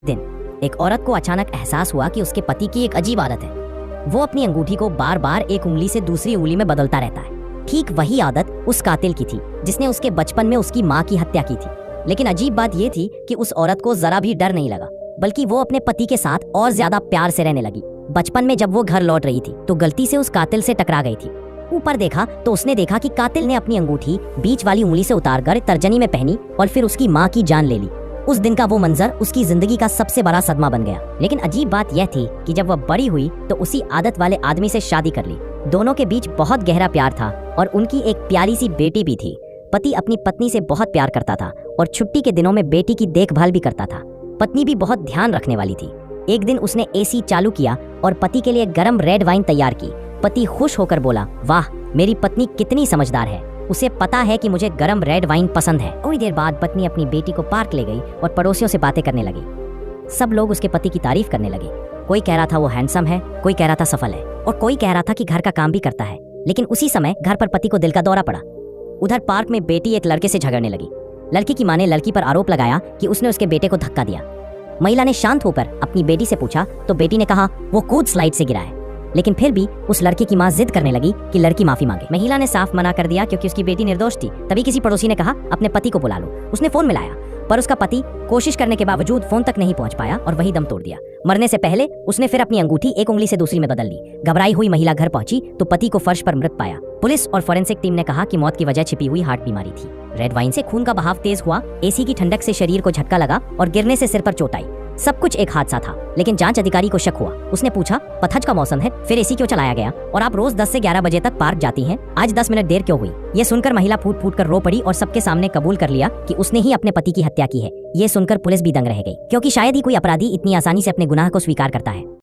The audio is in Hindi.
दिन एक औरत को अचानक एहसास हुआ कि उसके पति की एक अजीब आदत है। वो अपनी अंगूठी को बार बार एक उंगली से दूसरी उंगली में बदलता रहता है। ठीक वही आदत उस कातिल की थी जिसने उसके बचपन में उसकी माँ की हत्या की थी। लेकिन अजीब बात यह थी कि उस औरत को जरा भी डर नहीं लगा, बल्कि वो अपने पति के साथ और ज्यादा प्यार से रहने लगी। बचपन में जब वो घर लौट रही थी तो गलती से उस कातिल से टकरा गई थी। ऊपर देखा तो उसने देखा कि कातिल ने अपनी अंगूठी बीच वाली उंगली से उतारकर तर्जनी में पहनी और फिर उसकी माँ की जान ले ली। उस दिन का वो मंजर उसकी जिंदगी का सबसे बड़ा सदमा बन गया। लेकिन अजीब बात यह थी कि जब वह बड़ी हुई तो उसी आदत वाले आदमी से शादी कर ली। दोनों के बीच बहुत गहरा प्यार था और उनकी एक प्यारी सी बेटी भी थी। पति अपनी पत्नी से बहुत प्यार करता था और छुट्टी के दिनों में बेटी की देखभाल भी करता था। पत्नी भी बहुत ध्यान रखने वाली थी। एक दिन उसने एसी चालू किया और पति के लिए गर्म रेड वाइन तैयार की। पति खुश होकर बोला, वाह, मेरी पत्नी कितनी समझदार है, उसे पता है कि मुझे गर्म रेड वाइन पसंद है। थोड़ी देर बाद पत्नी अपनी बेटी को पार्क ले गई और पड़ोसियों से बातें करने लगी। सब लोग उसके पति की तारीफ करने लगे। कोई कह रहा था वो हैंडसम है, कोई कह रहा था सफल है और कोई कह रहा था कि घर का काम भी करता है। लेकिन उसी समय घर पर पति को दिल का दौरा पड़ा। उधर पार्क में बेटी एक लड़के से झगड़ने लगी। लड़की की माँ ने लड़की पर आरोप लगाया कि उसने उसके बेटे को धक्का दिया। महिला ने शांत होकर अपनी बेटी से पूछा तो बेटी ने कहा वो कूद स्लाइड से गिरा है। लेकिन फिर भी उस लड़के की माँ जिद करने लगी कि लड़की माफी मांगे। महिला ने साफ मना कर दिया क्योंकि उसकी बेटी निर्दोष थी। तभी किसी पड़ोसी ने कहा अपने पति को बुला लो। उसने फोन मिलाया पर उसका पति कोशिश करने के बावजूद फोन तक नहीं पहुंच पाया और वही दम तोड़ दिया। मरने से पहले उसने फिर अपनी अंगूठी एक उंगली से दूसरी में बदल ली। घबराई हुई महिला घर पहुंची तो पति को फर्श पर मृत पाया। पुलिस और फोरेंसिक टीम ने कहा कि मौत की वजह छिपी हुई हार्ट बीमारी थी। रेड वाइन से खून का बहाव तेज हुआ, एसी की ठंडक से शरीर को झटका लगा और गिरने से सिर पर चोट आई। सब कुछ एक हादसा था। लेकिन जांच अधिकारी को शक हुआ। उसने पूछा, पथज का मौसम है, फिर एसी क्यों चलाया गया और आप रोज 10 से 11 बजे तक पार्क जाती हैं, आज 10 मिनट देर क्यों हुई? ये सुनकर महिला फूट फूट कर रो पड़ी और सबके सामने कबूल कर लिया कि उसने ही अपने पति की हत्या की है। ये सुनकर पुलिस भी दंग रह गई, क्योंकि शायद ही कोई अपराधी इतनी आसानी से अपने गुनाह को स्वीकार करता है।